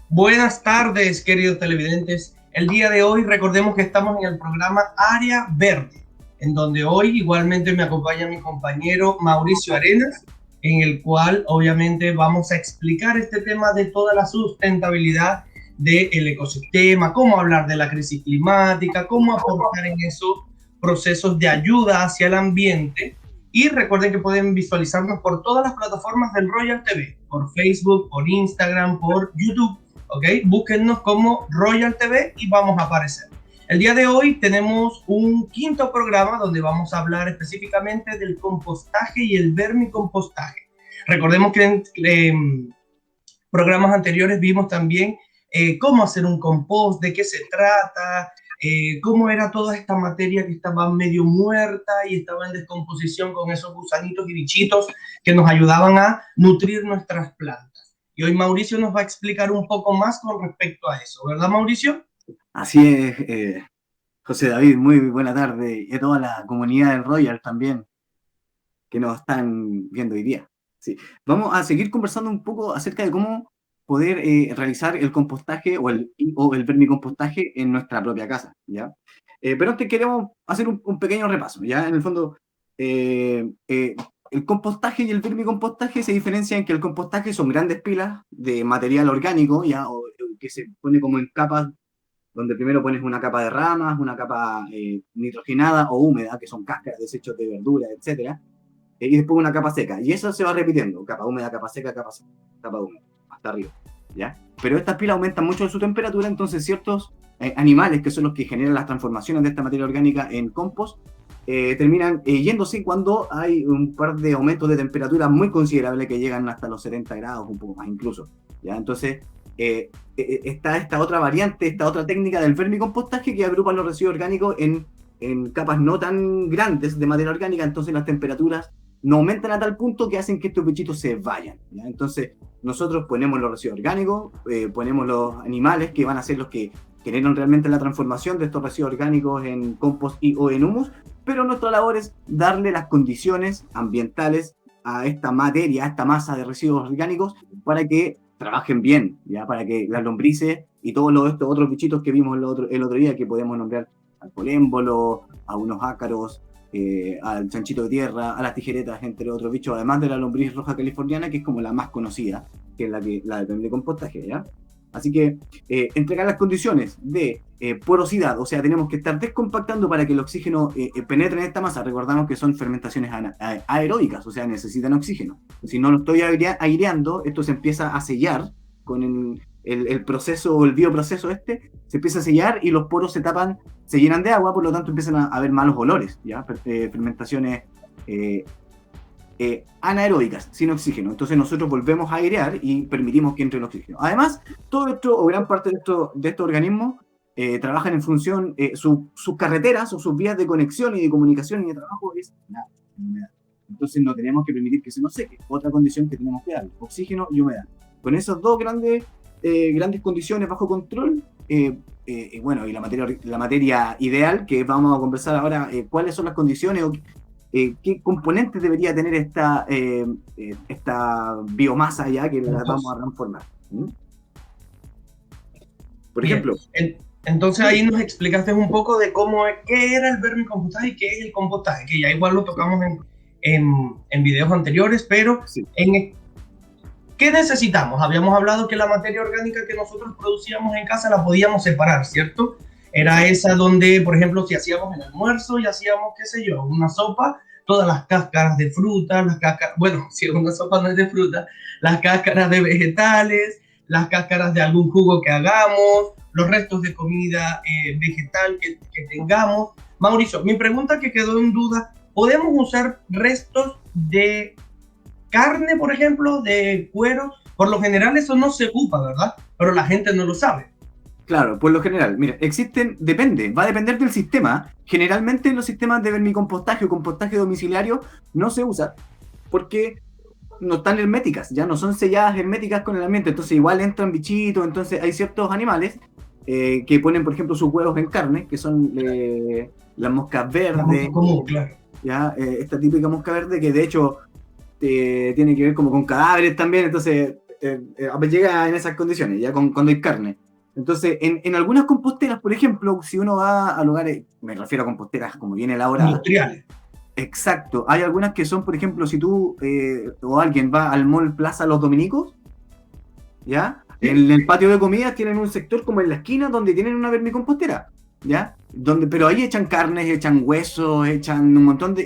Buenas tardes, queridos televidentes. El día de hoy recordemos que estamos en el programa Área Verde, en donde hoy igualmente me acompaña mi compañero Mauricio Arenas, en el cual obviamente vamos a explicar este tema de toda la sustentabilidad del ecosistema, cómo hablar de la crisis climática, cómo aportar en esos procesos de ayuda hacia el ambiente. Y recuerden que pueden visualizarnos por todas las plataformas del Royal TV, por Facebook, por Instagram, por YouTube. ¿Ok? Búsquennos como Royal TV y vamos a aparecer. El día de hoy tenemos un quinto programa donde vamos a hablar específicamente del compostaje y el vermicompostaje. Recordemos que en programas anteriores vimos también cómo hacer un compost, de qué se trata, cómo era toda esta materia que estaba medio muerta y estaba en descomposición con esos gusanitos y bichitos que nos ayudaban a nutrir nuestras plantas. Y hoy Mauricio nos va a explicar un poco más con respecto a eso, ¿verdad, Mauricio? Así es, José David, muy buena tarde, y a toda la comunidad del Royal también, que nos están viendo hoy día. Sí. Vamos a seguir conversando un poco acerca de cómo poder realizar el compostaje o el vermicompostaje en nuestra propia casa, ¿ya? Pero antes queremos hacer un pequeño repaso, ¿ya? En el fondo, el compostaje y el vermicompostaje se diferencian en que el compostaje son grandes pilas de material orgánico, ¿ya? O que se pone como en capas donde primero pones una capa de ramas, una capa nitrogenada o húmeda, que son cáscaras, desechos de verduras, etcétera, y después una capa seca. Y eso se va repitiendo, capa húmeda, capa seca, capa húmeda, hasta arriba, ¿ya? Pero estas pilas aumentan mucho su temperatura, entonces ciertos animales, que son los que generan las transformaciones de esta materia orgánica en compost, terminan yéndose cuando hay un par de aumentos de temperatura muy considerables que llegan hasta los 70 grados, un poco más incluso, ¿ya? Entonces, está esta otra variante, esta otra técnica del vermicompostaje que agrupa los residuos orgánicos en capas no tan grandes de materia orgánica, entonces las temperaturas no aumentan a tal punto que hacen que estos bichitos se vayan, ¿ya? Entonces nosotros ponemos los residuos orgánicos, ponemos los animales que van a ser los que generan realmente la transformación de estos residuos orgánicos en compost o en humus, pero nuestra labor es darle las condiciones ambientales a esta materia, a esta masa de residuos orgánicos, para que trabajen bien, ¿ya? Para que las lombrices y todos estos otros bichitos que vimos el otro día, que podemos nombrar al polémbolo, a unos ácaros, al chanchito de tierra, a las tijeretas, entre otros bichos, además de la lombriz roja californiana, que es como la más conocida, que es la de compostaje, ¿ya? Así que entregar las condiciones de porosidad, o sea, tenemos que estar descompactando para que el oxígeno penetre en esta masa. Recordamos que son fermentaciones aeróbicas, o sea, necesitan oxígeno. Si no lo estoy aireando, esto se empieza a sellar con el proceso o el bioproceso se empieza a sellar y los poros se tapan, se llenan de agua, por lo tanto empiezan a haber malos olores, ¿ya? Fermentaciones anaeróbicas, sin oxígeno. Entonces nosotros volvemos a airear y permitimos que entre el oxígeno. Además, todo esto, o gran parte de estos organismos, trabajan en función, sus carreteras o sus vías de conexión y de comunicación y de trabajo es la humedad. Entonces no tenemos que permitir que se nos seque. Otra condición que tenemos que dar, oxígeno y humedad. Con esas dos grandes condiciones bajo control, bueno, y la materia ideal, que vamos a conversar ahora, cuáles son las condiciones o qué componentes debería tener esta biomasa ya que la vamos a transformar. ¿Mm? Por Bien, ejemplo, entonces ahí nos explicaste un poco de qué era el vermicompostaje y qué es el compostaje, que ya igual lo tocamos en videos anteriores, pero sí, ¿qué necesitamos? Habíamos hablado que la materia orgánica que nosotros producíamos en casa la podíamos separar, ¿cierto? Era exacto. esa donde, por ejemplo, si hacíamos el almuerzo y hacíamos, qué sé yo, una sopa, todas las cáscaras de fruta, las cáscaras, bueno, si una sopa no es de fruta, las cáscaras de vegetales, las cáscaras de algún jugo que hagamos, los restos de comida vegetal que tengamos. Mauricio, mi pregunta que quedó en duda, ¿podemos usar restos de carne, por ejemplo, de cuero? Por lo general eso no se ocupa, ¿verdad? Pero la gente no lo sabe. Claro, por lo general, mira, va a depender del sistema. Generalmente en los sistemas de vermicompostaje o compostaje domiciliario no se usa porque no están herméticas, ya no son selladas herméticas con el ambiente, entonces igual entran bichitos, entonces hay ciertos animales que ponen, por ejemplo, sus huevos en carne, que son las moscas verdes, Común, claro. ya esta típica mosca verde que de hecho tiene que ver como con cadáveres también, entonces llega en esas condiciones, ya cuando hay carne. Entonces, en algunas composteras, por ejemplo, si uno va a lugares, me refiero a composteras como bien elaboradas. Industriales. Exacto. Hay algunas que son, por ejemplo, si tú o alguien va al Mall Plaza Los Dominicos, ¿ya? En el patio de comidas tienen un sector como en la esquina donde tienen una vermicompostera, ¿ya? Pero ahí echan carnes, echan huesos, echan un montón de...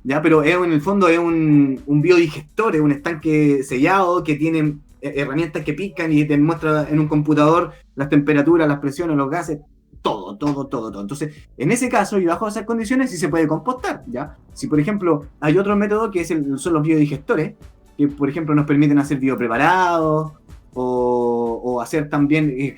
¿ya? Pero en el fondo es un biodigestor, es un estanque sellado que tiene herramientas que pican y te muestra en un computador las temperaturas, las presiones, los gases, todo. Entonces, en ese caso y bajo esas condiciones sí se puede compostar, ¿ya? Si, por ejemplo, hay otro método que son los biodigestores, que, por ejemplo, nos permiten hacer biopreparados o hacer también,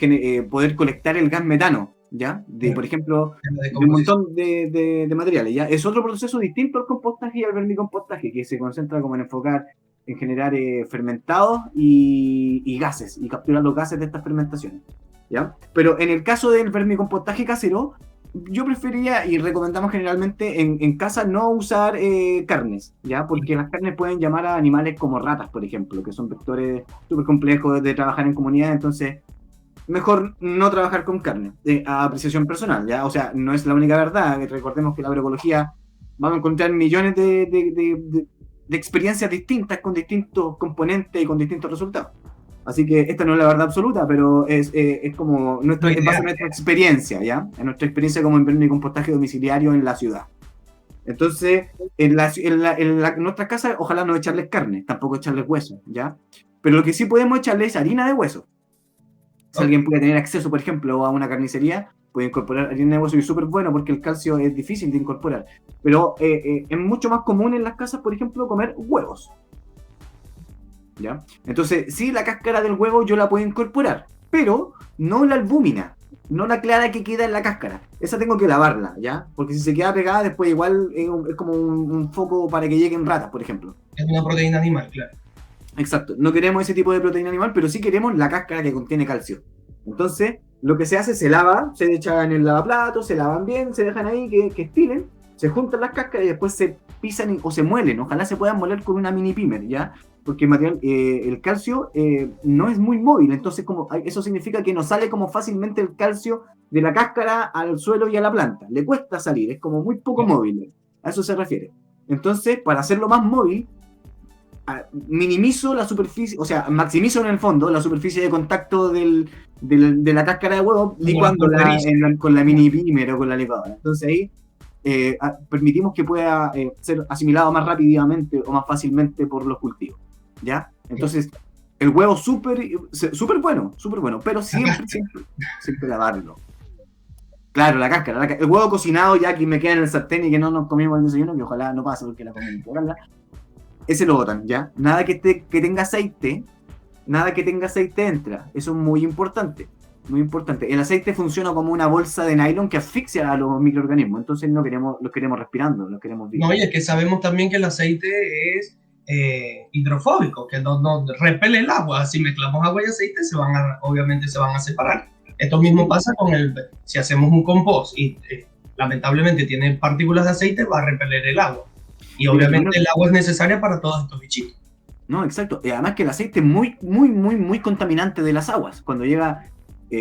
poder colectar el gas metano, ¿ya? Por ejemplo, de un montón de materiales, ¿ya? Es otro proceso distinto al compostaje y al vermicompostaje, que se concentra como en enfocar en generar fermentados y gases, y capturar los gases de estas fermentaciones, ¿ya? Pero en el caso del vermicompostaje casero, yo preferiría y recomendamos generalmente en casa no usar carnes, ¿ya? Porque las carnes pueden llamar a animales como ratas, por ejemplo, que son vectores súper complejos de trabajar en comunidad, entonces mejor no trabajar con carne, a apreciación personal, ¿ya? O sea, no es la única verdad, recordemos que la agroecología vamos a encontrar millones de experiencias distintas con distintos componentes y con distintos resultados. Así que esta no es la verdad absoluta, pero es como nuestra experiencia, ¿ya? En nuestra experiencia como en vermicompostaje domiciliario en la ciudad. Entonces, en nuestras casas, ojalá no echarles carne, tampoco echarles hueso, ¿ya? Pero lo que sí podemos echarles es harina de hueso. Si alguien puede tener acceso, por ejemplo, a una carnicería, puede incorporar harina de hueso y es súper bueno porque el calcio es difícil de incorporar. Pero es mucho más común en las casas, por ejemplo, comer huevos. ¿Ya? Entonces, sí, la cáscara del huevo yo la puedo incorporar, pero no la albúmina, no la clara que queda en la cáscara. Esa tengo que lavarla, ¿ya? Porque si se queda pegada, después igual es como un foco para que lleguen ratas, por ejemplo. Es una proteína animal, claro. Exacto, no queremos ese tipo de proteína animal, pero sí queremos la cáscara que contiene calcio. Entonces, lo que se hace, se lava, se echan en el lavaplatos, se lavan bien, se dejan ahí que estilen, se juntan las cáscaras y después se pisan o se muelen. Ojalá se puedan moler con una mini pimer, ¿ya? Porque el calcio no es muy móvil, entonces eso significa que no sale como fácilmente el calcio de la cáscara al suelo y a la planta. Le cuesta salir, es como muy poco móvil. A eso se refiere. Entonces, para hacerlo más móvil, minimizo la superficie, o sea, maximizo en el fondo la superficie de contacto de la cáscara de huevo licuándola con la mini pimer o con la licuadora. Entonces ahí permitimos que pueda ser asimilado más rápidamente o más fácilmente por los cultivos, ¿ya? Entonces, el huevo súper bueno, pero siempre lavarlo. Claro, la cáscara, el huevo cocinado ya que me queda en el sartén y que no nos comimos el desayuno, que ojalá no pase porque la comimos, ese lo botan, ¿ya? Nada que tenga aceite entra, eso es muy importante. Muy importante. El aceite funciona como una bolsa de nylon que asfixia a los microorganismos, entonces los queremos respirando, los queremos vivos. No, y es que sabemos también que el aceite es hidrofóbico, que no repele el agua. Si mezclamos agua y aceite, obviamente se van a separar. Esto mismo pasa si hacemos un compost y lamentablemente tiene partículas de aceite, va a repeler el agua. Y obviamente el agua es necesaria para todos estos bichitos. No, exacto. Y además que el aceite es muy, muy, muy, muy contaminante de las aguas. Cuando llega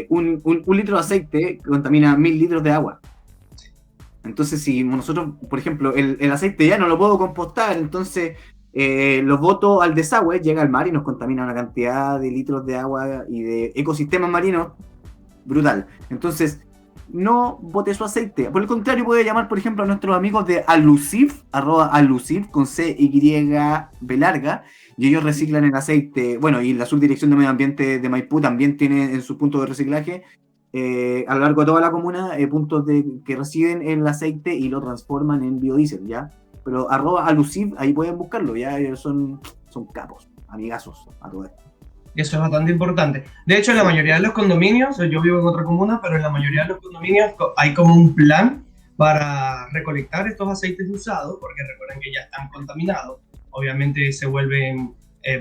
un litro de aceite contamina 1000 litros de agua. Entonces, si nosotros, por ejemplo, el aceite ya no lo puedo compostar, entonces lo boto al desagüe, llega al mar y nos contamina una cantidad de litros de agua y de ecosistemas marinos brutal. Entonces, no bote su aceite. Por el contrario, puede llamar, por ejemplo, a nuestros amigos de Alucif, @Alucif, con CYB larga, y ellos reciclan el aceite. Bueno, y la Subdirección de Medio Ambiente de Maipú también tiene en sus puntos de reciclaje, a lo largo de toda la comuna, puntos que reciben el aceite y lo transforman en biodiesel, ¿ya? Pero @Alucif, ahí pueden buscarlo, ¿ya? Ellos son capos, amigazos a todo esto. Eso es bastante importante. De hecho, en la mayoría de los condominios, yo vivo en otra comuna, pero en la mayoría de los condominios hay como un plan para recolectar estos aceites usados, porque recuerden que ya están contaminados. Obviamente se vuelven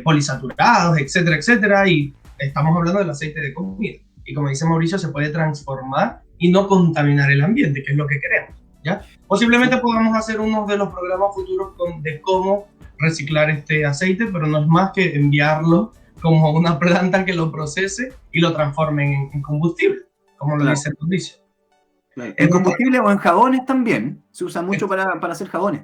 polisaturados, etcétera, etcétera, y estamos hablando del aceite de comida. Y como dice Mauricio, se puede transformar y no contaminar el ambiente, que es lo que queremos, ¿ya? Posiblemente podamos hacer uno de los programas futuros de cómo reciclar este aceite, pero no es más que enviarlo como una planta que lo procese y lo transforme en combustible, como lo dice el Mauricio. Claro. En combustible o en jabones también. Se usa mucho para hacer jabones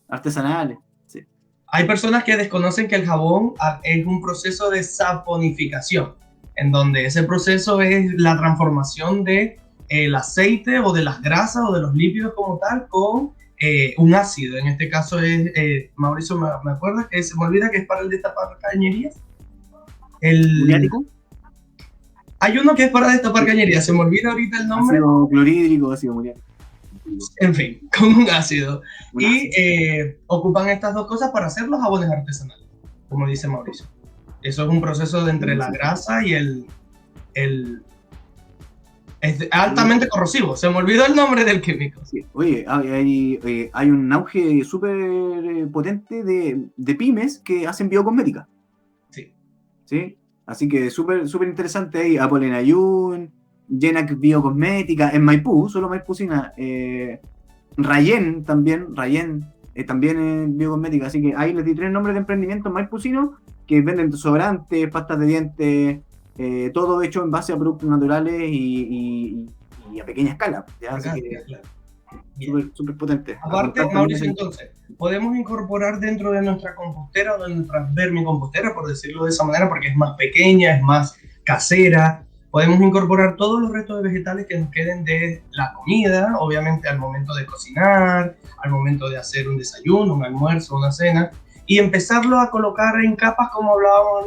artesanales. Sí. Hay personas que desconocen que el jabón es un proceso de saponificación, en donde ese proceso es la transformación de el aceite o de las grasas o de los lípidos como tal con un ácido. En este caso es, Mauricio, me acuerdas que se me olvida que es para el destapar cañerías. ¿Muriático? Hay uno que es para destapar cañerías, se me olvida ahorita el nombre. Ácido clorhídrico, ácido muriático. En fin, con un ácido. Y ocupan estas dos cosas para hacer los jabones artesanales, como dice Mauricio. Eso es un proceso de entre la grasa y es altamente corrosivo. Se me olvidó el nombre del químico. Sí. Oye, hay un auge súper potente de pymes que hacen biocosmética. Sí. ¿Sí? Así que súper interesante ahí. Apple Ayun, Genac Biocosmética, en Maipú, solo Maipúcina. Rayen también es biocosmética. Así que ahí les di 3 nombres de emprendimientos maipucinos que venden desodorantes, pastas de dientes, todo hecho en base a productos naturales y a pequeña escala. ¿Ya? Así que súper potente. Aparte, Mauricio, entonces, podemos incorporar dentro de nuestra compostera o de nuestra vermicompostera, por decirlo de esa manera, porque es más pequeña, es más casera. Podemos incorporar todos los restos de vegetales que nos queden de la comida, obviamente al momento de cocinar, al momento de hacer un desayuno, un almuerzo, una cena, y empezarlo a colocar en capas como hablábamos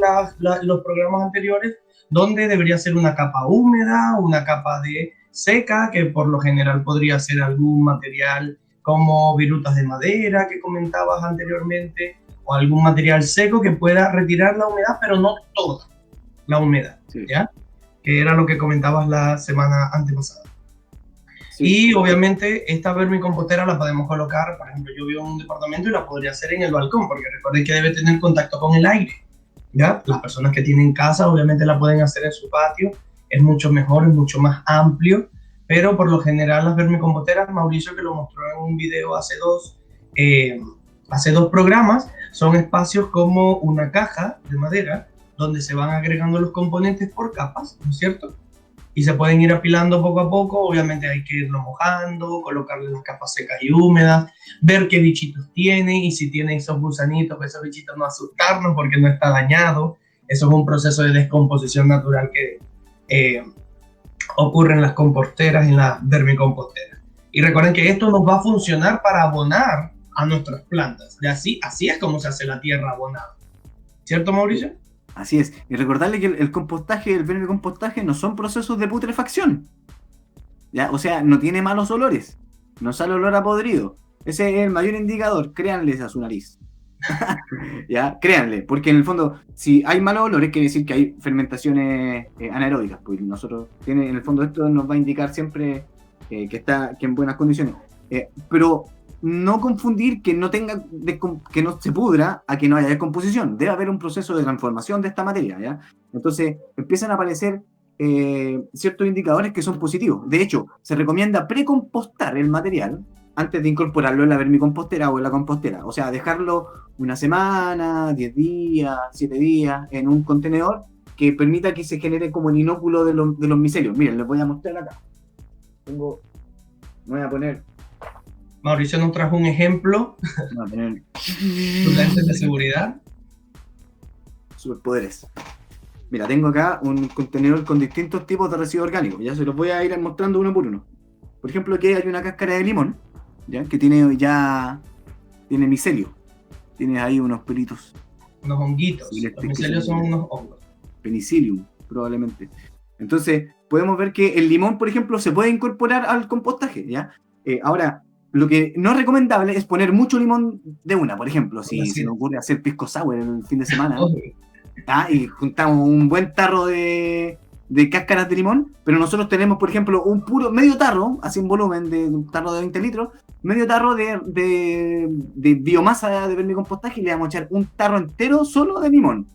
en los programas anteriores, donde debería ser una capa húmeda, una capa de seca, que por lo general podría ser algún material como virutas de madera que comentabas anteriormente, o algún material seco que pueda retirar la humedad, pero no toda la humedad, sí. ¿Ya? Que era lo que comentabas la semana antepasada. Sí. Y obviamente esta vermicompostera la podemos colocar, por ejemplo, yo vivo en un departamento y la podría hacer en el balcón, porque recuerden que debe tener contacto con el aire, ¿ya? Las personas que tienen casa obviamente la pueden hacer en su patio, es mucho mejor, es mucho más amplio, pero por lo general las vermicomposteras, Mauricio que lo mostró en un video hace dos programas, son espacios como una caja de madera, donde se van agregando los componentes por capas, ¿no es cierto? Y se pueden ir apilando poco a poco, obviamente hay que irlo mojando, colocarle las capas secas y húmedas, ver qué bichitos tiene, y si tiene esos gusanitos, esos bichitos no asustarnos porque no está dañado. Eso es un proceso de descomposición natural que ocurre en las composteras, en las vermicomposteras. Y recuerden que esto nos va a funcionar para abonar a nuestras plantas. Y así es como se hace la tierra abonada. ¿Cierto, Mauricio? Así es. Y recordarle que el compostaje y el vermicompostaje no son procesos de putrefacción. ¿Ya? O sea, no tiene malos olores. No sale olor a podrido. Ese es el mayor indicador. Créanles a su nariz. ¿Ya? Créanle. Porque en el fondo, si hay malos olores, quiere decir que hay fermentaciones anaeróbicas. Pues nosotros, en el fondo, esto nos va a indicar siempre que está en buenas condiciones. Pero no confundir que no se pudra a que no haya descomposición. Debe haber un proceso de transformación de esta materia, ¿ya? Entonces empiezan a aparecer ciertos indicadores que son positivos. De hecho, se recomienda precompostar el material antes de incorporarlo en la vermicompostera o en la compostera. O sea, dejarlo una semana, 10 días, 7 días en un contenedor que permita que se genere como el inóculo de los micelios. Miren, les voy a mostrar acá. Voy a poner... Mauricio nos trajo un ejemplo. Sus lentes de seguridad. Superpoderes. Mira, tengo acá un contenedor con distintos tipos de residuos orgánicos. Ya se los voy a ir mostrando uno por uno. Por ejemplo, aquí hay una cáscara de limón, ¿ya? Que tiene micelio. Tiene ahí unos pelitos. Unos honguitos. Los micelios son unos hongos. Penicillium, probablemente. Entonces, podemos ver que el limón, por ejemplo, se puede incorporar al compostaje, ¿ya? Ahora, lo que no es recomendable es poner mucho limón de una. Por ejemplo, si se nos ocurre hacer pisco sour el fin de semana, y juntamos un buen tarro de cáscaras de limón, pero nosotros tenemos, por ejemplo, medio tarro, así en volumen, de un tarro de 20 litros, medio tarro de biomasa de vermicompostaje, y le vamos a echar un tarro entero solo de limón.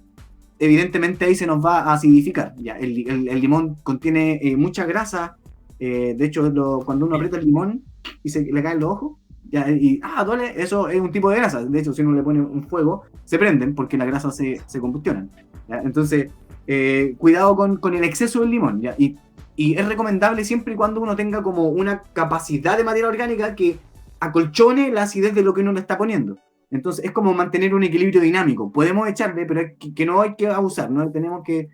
Evidentemente ahí se nos va a acidificar. ¿Ya? El limón contiene mucha grasa. De hecho, cuando uno aprieta el limón y se le caen los ojos, Ya, duele, eso es un tipo de grasa. De hecho, si uno le pone un fuego, se prenden porque las grasas se combustionan. ¿Ya? Entonces, cuidado con el exceso del limón. ¿Ya? Y es recomendable siempre y cuando uno tenga como una capacidad de materia orgánica que acolchone la acidez de lo que uno le está poniendo. Entonces, es como mantener un equilibrio dinámico. Podemos echarle, pero es que no hay que abusar, ¿no? Tenemos que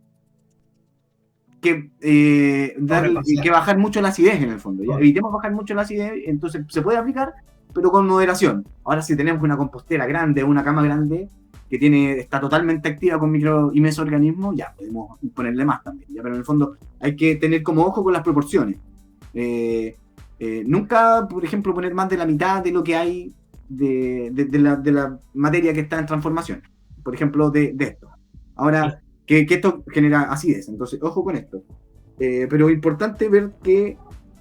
bajar mucho la acidez en el fondo. ¿Ya? Evitemos bajar mucho la acidez, entonces se puede aplicar, pero con moderación. Ahora, si tenemos una compostera grande, una cama grande, que está totalmente activa con micro y mesoorganismos, ya podemos ponerle más también. ¿Ya? Pero en el fondo hay que tener como ojo con las proporciones. Nunca, por ejemplo, poner más de la mitad de lo que hay de la materia que está en transformación. Por ejemplo, de esto. Ahora, que esto genera acidez, entonces ojo con esto. Pero es importante ver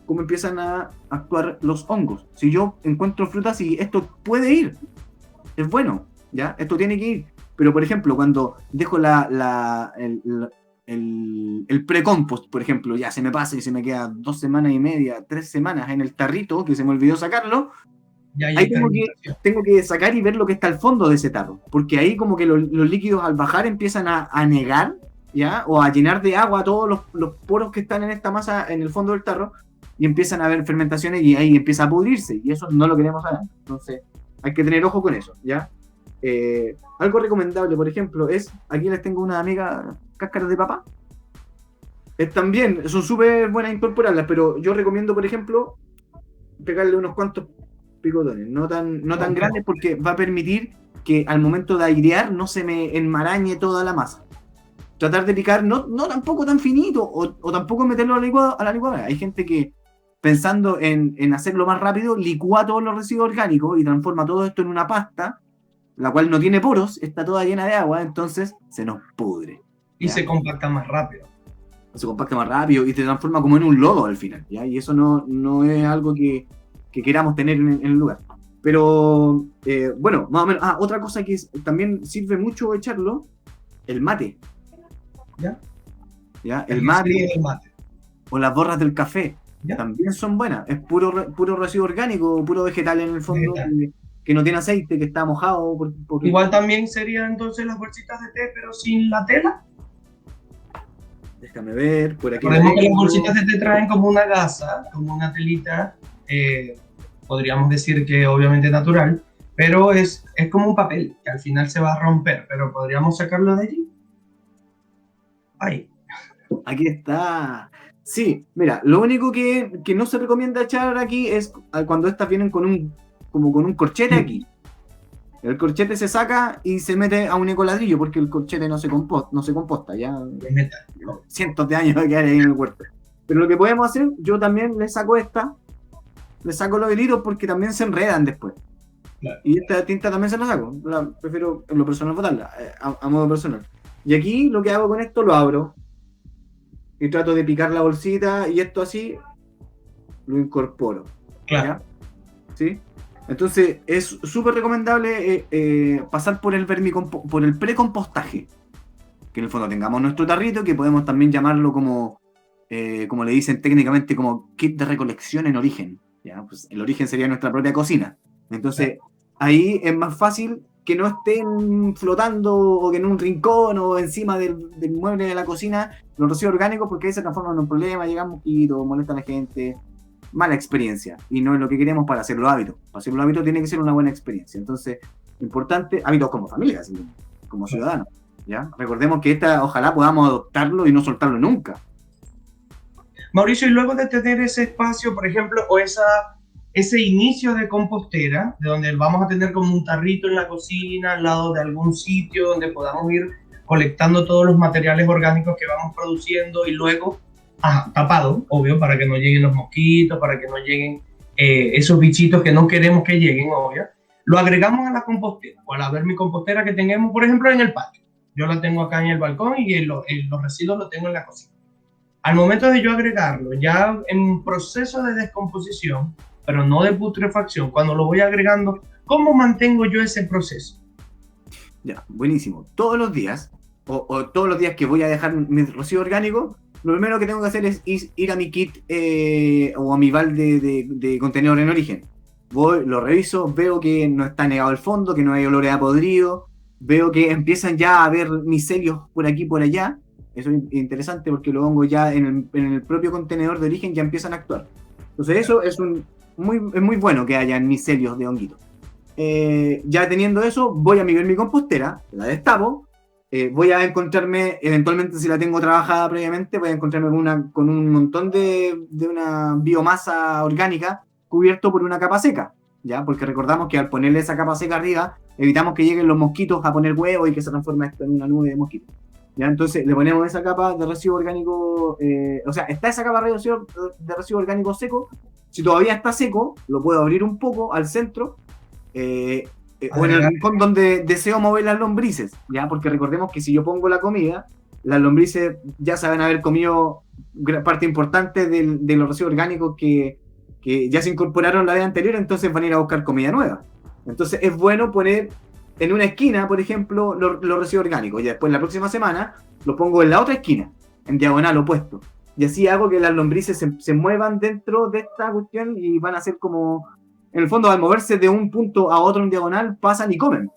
cómo empiezan a actuar los hongos. Si yo encuentro frutas y esto puede ir, es bueno, ¿ya? Esto tiene que ir. Pero, por ejemplo, cuando dejo el pre-compost, por ejemplo, ya se me pasa y se me queda 2 semanas y media, 3 semanas en el tarrito, que se me olvidó sacarlo, ahí tengo que sacar y ver lo que está al fondo de ese tarro, porque ahí como que los líquidos al bajar empiezan a negar, ¿ya? O a llenar de agua todos los poros que están en esta masa en el fondo del tarro, y empiezan a haber fermentaciones y ahí empieza a pudrirse, y eso no lo queremos hacer. Entonces hay que tener ojo con eso, ¿ya? Algo recomendable, por ejemplo, aquí les tengo una amiga, cáscaras de papa. También son súper buenas incorporarlas, pero yo recomiendo, por ejemplo, pegarle unos cuantos picotones, no tan grandes, porque va a permitir que al momento de airear no se me enmarañe toda la masa. Tratar de picar, no tampoco tan finito, o tampoco meterlo a la licuadora. Hay gente que, pensando en hacerlo más rápido, licúa todos los residuos orgánicos y transforma todo esto en una pasta, la cual no tiene poros, está toda llena de agua, entonces se nos pudre. Y ¿ya? Se compacta más rápido. Se compacta más rápido y se transforma como en un lodo al final, ¿ya? Y eso no es algo que queramos tener en el lugar. Pero, bueno, más o menos. Otra cosa que también sirve mucho echarlo, el mate. ¿Ya? El mate. O las borras del café. ¿Ya? También son buenas. Es puro residuo orgánico, puro vegetal en el fondo, que no tiene aceite, que está mojado. Igual también serían entonces las bolsitas de té, pero sin la tela. Déjame ver, por aquí. Recordemos que las bolsitas de té traen como una gasa, como una telita, podríamos decir que obviamente natural, pero es como un papel que al final se va a romper, pero podríamos sacarlo de allí. Ahí. Aquí está. Sí, mira, lo único que no se recomienda echar aquí es cuando estas vienen con un corchete aquí. El corchete se saca y se mete a un ecoladrillo porque el corchete no se composta, ya cientos de años de quedar ahí en el huerto. Pero lo que podemos hacer, yo también le saco los hilitos porque también se enredan después. Claro. Y esta tinta también se la saco. Prefiero en lo personal botarla, a modo personal. Y aquí lo que hago con esto, lo abro y trato de picar la bolsita y esto así lo incorporo. Claro. ¿Ya? ¿Sí? Entonces es súper recomendable pasar por el precompostaje, que en el fondo tengamos nuestro tarrito, que podemos también llamarlo como le dicen técnicamente, como kit de recolección en origen. ¿Ya? Pues el origen sería nuestra propia cocina. Entonces ahí es más fácil que no estén flotando o que en un rincón o encima del mueble de la cocina los residuos orgánicos, porque ahí se transforman en un problema, llegan mosquitos, molestan a la gente. Mala experiencia, y no es lo que queremos para hacer los hábitos. Para hacer los hábitos tiene que ser una buena experiencia. Entonces, importante, hábitos como familia, así, como ciudadanos, ¿ya? Recordemos que ojalá podamos adoptarlo y no soltarlo nunca. Mauricio, y luego de tener ese espacio, por ejemplo, o ese inicio de compostera, de donde vamos a tener como un tarrito en la cocina, al lado de algún sitio donde podamos ir colectando todos los materiales orgánicos que vamos produciendo y luego tapado, obvio, para que no lleguen los mosquitos, para que no lleguen esos bichitos que no queremos que lleguen, obvio. Lo agregamos a la compostera, o a la vermicompostera que tengamos, por ejemplo, en el patio. Yo la tengo acá en el balcón y los residuos los tengo en la cocina. Al momento de yo agregarlo, ya en proceso de descomposición, pero no de putrefacción, cuando lo voy agregando, ¿cómo mantengo yo ese proceso? Ya, buenísimo. Todos los días, o todos los días que voy a dejar mi residuo orgánico, lo primero que tengo que hacer es ir a mi kit o a mi balde de contenedor en origen. voy, lo reviso, veo que no está negado el fondo, que no hay olores a podrido, veo que empiezan ya a haber micelios por aquí por allá. Eso es interesante porque lo pongo ya en el propio contenedor de origen, ya empiezan a actuar. Entonces eso es muy bueno que haya micelios de honguitos. Ya teniendo eso, voy a mi vermicompostera, la destapo, voy a encontrarme, eventualmente si la tengo trabajada previamente, voy a encontrarme con un montón de una biomasa orgánica cubierto por una capa seca, ¿ya? Porque recordamos que al ponerle esa capa seca arriba, evitamos que lleguen los mosquitos a poner huevos y que se transforme esto en una nube de mosquitos. ¿Ya? Entonces le ponemos esa capa de residuo orgánico, o sea, está esa capa de residuo orgánico seco. Si todavía está seco, lo puedo abrir un poco al centro, o en el rincón donde deseo mover las lombrices, ¿ya? Porque recordemos que si yo pongo la comida, las lombrices ya saben haber comido parte importante de los residuos orgánicos que ya se incorporaron la vez anterior, entonces van a ir a buscar comida nueva. Entonces es bueno poner en una esquina, por ejemplo, los residuos orgánicos, y después la próxima semana los pongo en la otra esquina, en diagonal opuesto. Y así hago que las lombrices se muevan dentro de esta cuestión y van a ser como, en el fondo, al moverse de un punto a otro en diagonal, pasan y comen.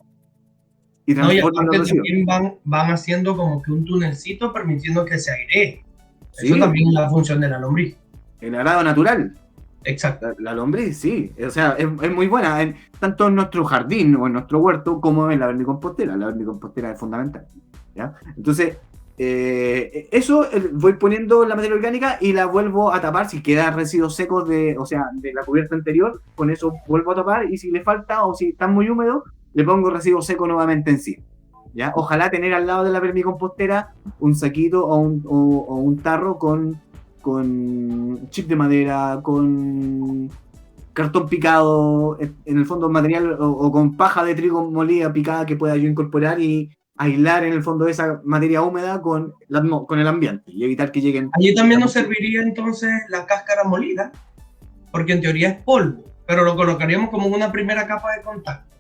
Y transforman los residuos. También van haciendo como que un tunelcito permitiendo que se airee. Sí. Eso también es la función de la lombriz. El arado natural. Exacto. La lombriz, sí. O sea, es muy buena, tanto en nuestro jardín o en nuestro huerto como en la vermicompostera. La vermicompostera es fundamental, ¿ya? Entonces, eso voy poniendo la materia orgánica y la vuelvo a tapar. Si queda residuos secos de la cubierta anterior, con eso vuelvo a tapar, y si le falta o si está muy húmedo, le pongo residuo seco nuevamente encima, ¿ya? Ojalá tener al lado de la vermicompostera un saquito o un tarro con chip de madera, con cartón picado, en el fondo material, o con paja de trigo molida picada que pueda yo incorporar y aislar en el fondo de esa materia húmeda con el ambiente y evitar que lleguen. Allí también nos serviría entonces la cáscara molida, porque en teoría es polvo, pero lo colocaríamos como una primera capa de contacto.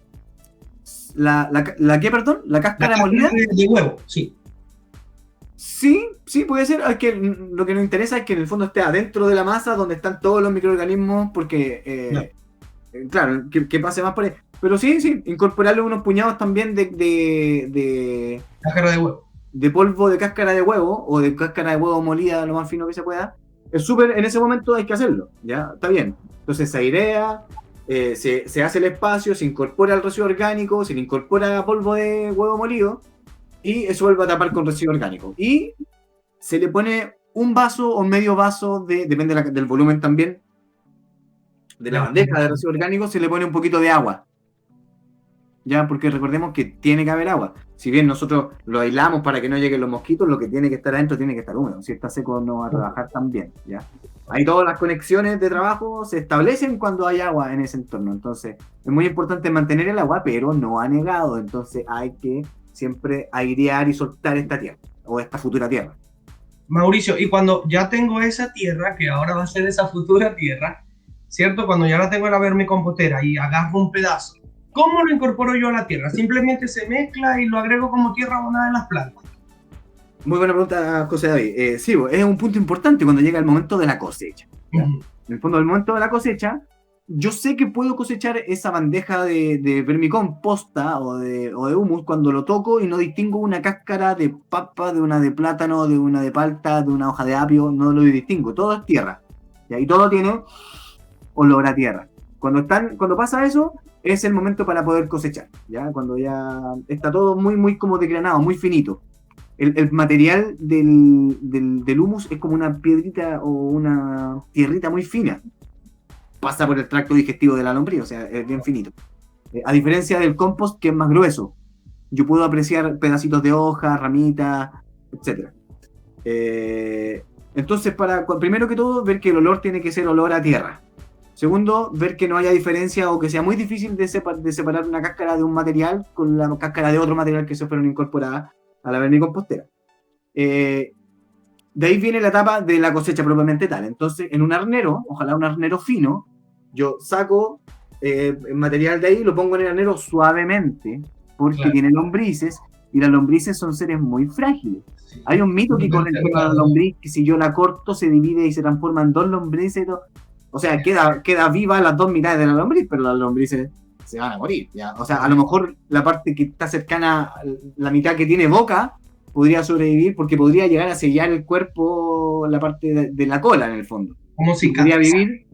¿La qué, perdón? ¿La cáscara molida? De huevo, sí. Sí, puede ser. Es que lo que nos interesa es que en el fondo esté adentro de la masa donde están todos los microorganismos, porque, claro, que pase más por ahí. Pero sí, incorporarle unos puñados también de cáscara de huevo. De polvo de cáscara de huevo, o de cáscara de huevo molida lo más fino que se pueda. Es súper, en ese momento hay que hacerlo, ¿ya? Está bien. Entonces se airea, se hace el espacio, se incorpora el residuo orgánico, se le incorpora polvo de huevo molido, y eso vuelve a tapar con residuo orgánico. Y se le pone un vaso o medio vaso, depende del volumen también, de la bandeja de residuo orgánico, se le pone un poquito de agua. Ya, porque recordemos que tiene que haber agua. Si bien nosotros lo aislamos para que no lleguen los mosquitos, lo que tiene que estar adentro tiene que estar húmedo. Si está seco no va a trabajar tan bien, ¿ya? Ahí todas las conexiones de trabajo se establecen cuando hay agua en ese entorno. Entonces, es muy importante mantener el agua, pero no anegado. Entonces, hay que siempre airear y soltar esta tierra, o esta futura tierra. Mauricio, y cuando ya tengo esa tierra, que ahora va a ser esa futura tierra, ¿cierto? Cuando ya la tengo en la vermicompostera y agarro un pedazo, ¿cómo lo incorporo yo a la tierra? ¿Simplemente se mezcla y lo agrego como tierra abonada en las plantas? Muy buena pregunta, José David. Sí, es un punto importante cuando llega el momento de la cosecha. En el fondo, del momento de la cosecha, yo sé que puedo cosechar esa bandeja de vermicomposta o de humus cuando lo toco y no distingo una cáscara de papa, de una de plátano, de una de palta, de una hoja de apio, no lo distingo. Todo es tierra, ¿ya? Y todo tiene olor a tierra. Cuando pasa eso, es el momento para poder cosechar, ¿ya? Cuando ya está todo muy, muy como decranado, muy finito. El material del humus es como una piedrita o una tierrita muy fina. Pasa por el tracto digestivo de la lombriz, o sea, es bien finito. A diferencia del compost, que es más grueso. Yo puedo apreciar pedacitos de hoja, ramitas, etc. Entonces, primero que todo, ver que el olor tiene que ser olor a tierra. Segundo, ver que no haya diferencia o que sea muy difícil de separar una cáscara de un material con la cáscara de otro material que se fueron incorporadas a la vermicompostera. De ahí viene la etapa de la cosecha propiamente tal. Entonces, en un arnero, ojalá un arnero fino, yo saco el material de ahí y lo pongo en el arnero suavemente, porque tiene lombrices, y las lombrices son seres muy frágiles. Sí. Hay un mito que con el tema de la lombriz, que si yo la corto se divide y se transforma en dos lombrices. O sea, queda viva las dos mitades de la lombriz, pero las lombrices se van a morir, ¿ya? O sea, a lo mejor la parte que está cercana, la mitad que tiene boca, podría sobrevivir porque podría llegar a sellar el cuerpo, la parte de la cola en el fondo. Como si podría vivir,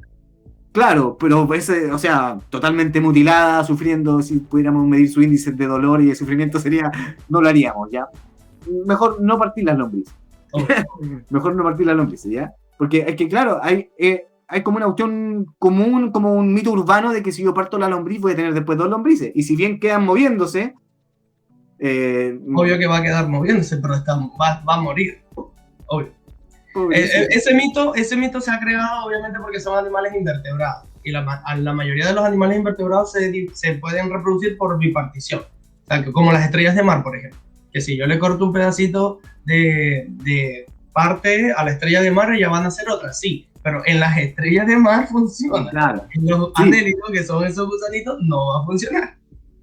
claro, pero o sea, totalmente mutilada, sufriendo. Si pudiéramos medir su índice de dolor y de sufrimiento no lo haríamos, ¿ya? Mejor no partir las lombrices. Mejor no partir las lombrices, ¿ya? Porque es que, claro, hay como una cuestión común, como un mito urbano de que si yo parto la lombriz voy a tener después 2 lombrices. Y si bien quedan moviéndose... obvio que va a quedar moviéndose, pero va a morir. Obvio. Ese mito se ha creado obviamente porque son animales invertebrados. Y la mayoría de los animales invertebrados se pueden reproducir por bipartición. O sea, que como las estrellas de mar, por ejemplo. Que si yo le corto un pedacito de parte a la estrella de mar, ellas van a hacer otra, sí. Pero en las estrellas de mar funciona. Claro. En los anélidos, que son esos gusanitos, no va a funcionar.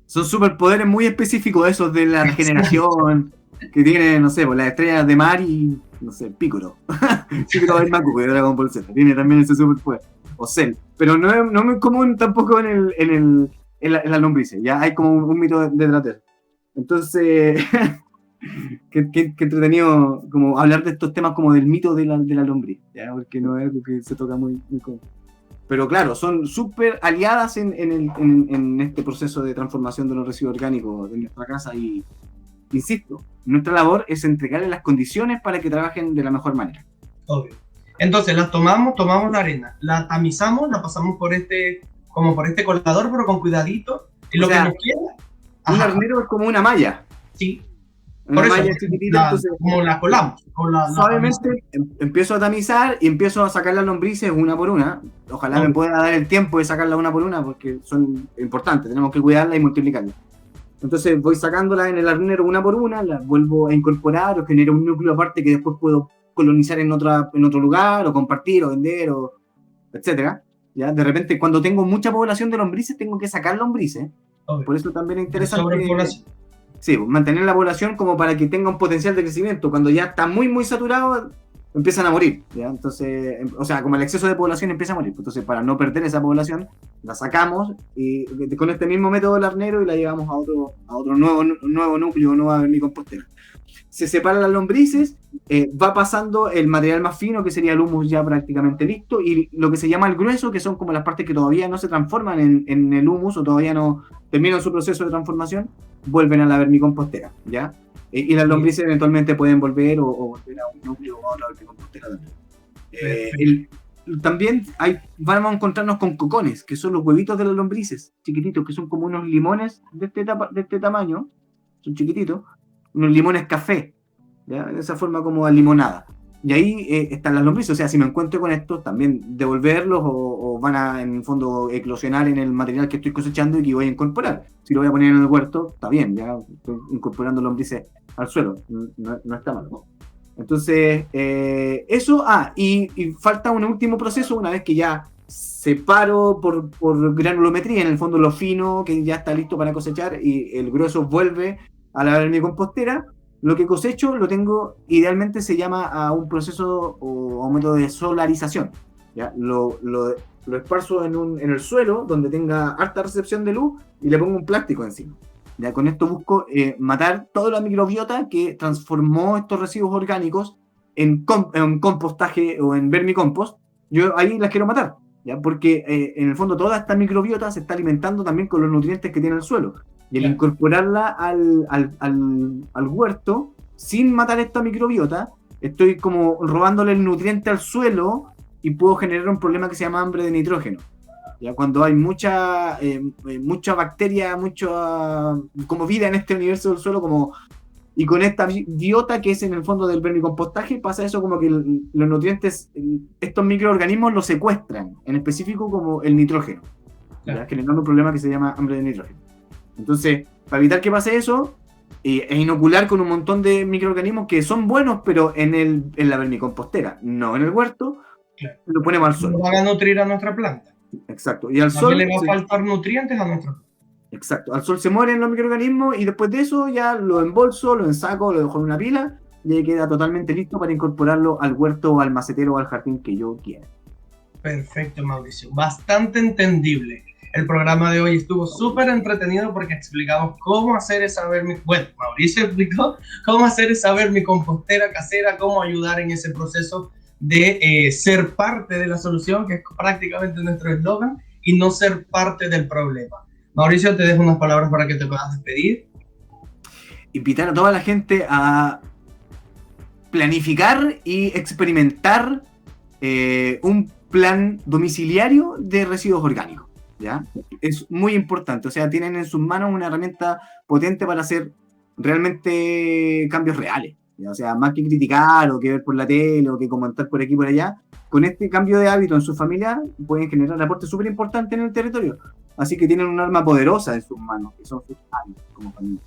Son superpoderes muy específicos esos de la regeneración que tiene, no sé, pues las estrellas de mar y, no sé, Piccolo. Piccolo es Maku de Dragon Ball Z. Tiene también ese superpoder. O Cell. Pero no es muy común tampoco en la lombrices. Ya hay como un mito detrás de eso. Entonces, qué entretenido como hablar de estos temas como del mito de la lombriz, ¿ya? Porque no es algo que se toca muy común. Pero claro, son súper aliadas en este proceso de transformación de los residuos orgánicos de nuestra casa y, insisto, nuestra labor es entregarles las condiciones para que trabajen de la mejor manera. Obvio. Entonces las tomamos la arena, la tamizamos, la pasamos por este colador, pero con cuidadito, y lo que nos queda... Un arenero es como una malla. Sí. Una malla chiquitita, entonces, como la colamos. Suavemente empiezo a tamizar y empiezo a sacar las lombrices una por una. Ojalá me pueda dar el tiempo de sacarla una por una porque son importantes, tenemos que cuidarla y multiplicarla. Entonces voy sacándola en el arenero una por una, las vuelvo a incorporar o genero un núcleo aparte que después puedo colonizar en otro lugar o compartir o vender o etcétera. ¿Ya? De repente cuando tengo mucha población de lombrices tengo que sacar lombrices. Por eso también es interesante mantener la población como para que tenga un potencial de crecimiento. Cuando ya está muy muy saturado empiezan a morir, ¿ya? Entonces, o sea, como el exceso de población empieza a morir, entonces para no perder esa población la sacamos y con este mismo método del arnero y la llevamos a otro nuevo núcleo, nueva vermicompostera. Se separan las lombrices, va pasando el material más fino, que sería el humus ya prácticamente listo, y lo que se llama el grueso, que son como las partes que todavía no se transforman en el humus o todavía no terminan su proceso de transformación, vuelven a la vermicompostera, ¿ya? Y las lombrices eventualmente pueden volver o volver a un núcleo o a la vermicompostera también. También vamos a encontrarnos con cocones, que son los huevitos de las lombrices, chiquititos, que son como unos limones de este tamaño, son chiquititos, unos limones café, ¿ya? De esa forma como a limonada. Y ahí están las lombrices, o sea, si me encuentro con estos, también devolverlos o van a, en el fondo, eclosionar en el material que estoy cosechando y que voy a incorporar. Si lo voy a poner en el huerto, está bien, ya estoy incorporando lombrices al suelo, no está mal, ¿no? Entonces, eso, y falta un último proceso, una vez que ya separo por granulometría, en el fondo lo fino, que ya está listo para cosechar, y el grueso vuelve a la vermicompostera. Lo que cosecho lo tengo, idealmente se llama a un proceso o a un método de solarización, ¿ya? Lo esparzo en el suelo, donde tenga harta recepción de luz, y le pongo un plástico encima. Ya, con esto busco matar toda la microbiota que transformó estos residuos orgánicos en compostaje o en vermicompost. Yo ahí las quiero matar, ¿ya? Porque en el fondo toda esta microbiota se está alimentando también con los nutrientes que tiene el suelo. Y al incorporarla al huerto, sin matar esta microbiota, estoy como robándole el nutriente al suelo y puedo generar un problema que se llama hambre de nitrógeno. Ya cuando hay mucha bacteria, como vida en este universo del suelo, y con esta biota que es en el fondo del vermicompostaje, pasa eso como que los nutrientes, estos microorganismos los secuestran, en específico como el nitrógeno, generando un problema que se llama hambre de nitrógeno. Entonces, para evitar que pase eso, es inocular con un montón de microorganismos que son buenos, pero en la vermicompostera, no en el huerto, lo ponemos al sol. No van a nutrir a nuestra planta. Exacto. Y al sol le va a faltar nutrientes a nuestra planta. Exacto. Al sol se mueren los microorganismos y después de eso ya lo embolso, lo ensaco, lo dejo en una pila y ahí queda totalmente listo para incorporarlo al huerto, al macetero o al jardín que yo quiera. Perfecto, Mauricio. Bastante entendible. El programa de hoy estuvo súper entretenido porque explicamos cómo hacer esa bueno, Mauricio explicó cómo hacer esa vermicompostera casera, cómo ayudar en ese proceso de ser parte de la solución, que es prácticamente nuestro eslogan, y no ser parte del problema. Mauricio, te dejo unas palabras para que te puedas despedir. Invitar a toda la gente a planificar y experimentar un plan domiciliario de residuos orgánicos, ¿ya? Es muy importante, o sea, tienen en sus manos una herramienta potente para hacer realmente cambios reales, ¿ya? O sea, más que criticar o que ver por la tele o que comentar por aquí y por allá, con este cambio de hábito en su familia pueden generar aportes súper importantes en el territorio, así que tienen un arma poderosa en sus manos, que son sus hábitos como familia.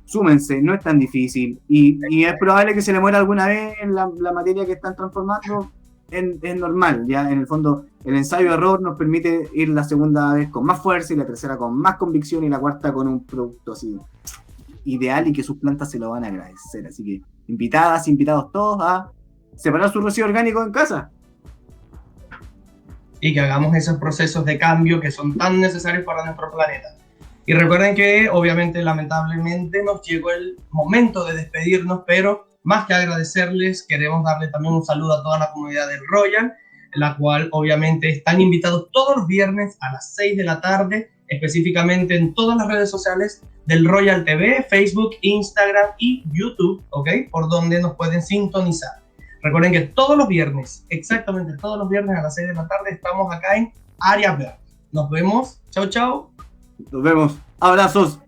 Súmense, no es tan difícil, y es probable que se le muera alguna vez en la materia que están transformando. Es normal, ya en el fondo el ensayo-error nos permite ir la segunda vez con más fuerza y la tercera con más convicción y la cuarta con un producto así ideal y que sus plantas se lo van a agradecer. Así que invitadas, invitados todos a separar su residuo orgánico en casa. Y que hagamos esos procesos de cambio que son tan necesarios para nuestro planeta. Y recuerden que obviamente lamentablemente nos llegó el momento de despedirnos, pero más que agradecerles, queremos darle también un saludo a toda la comunidad del Royal, la cual obviamente están invitados todos los viernes a las 6 de la tarde, específicamente en todas las redes sociales del Royal TV, Facebook, Instagram y YouTube, ¿ok? Por donde nos pueden sintonizar. Recuerden que todos los viernes, exactamente todos los viernes a las 6 de la tarde, estamos acá en Área Verde. Nos vemos. Chao, chao. Nos vemos. Abrazos.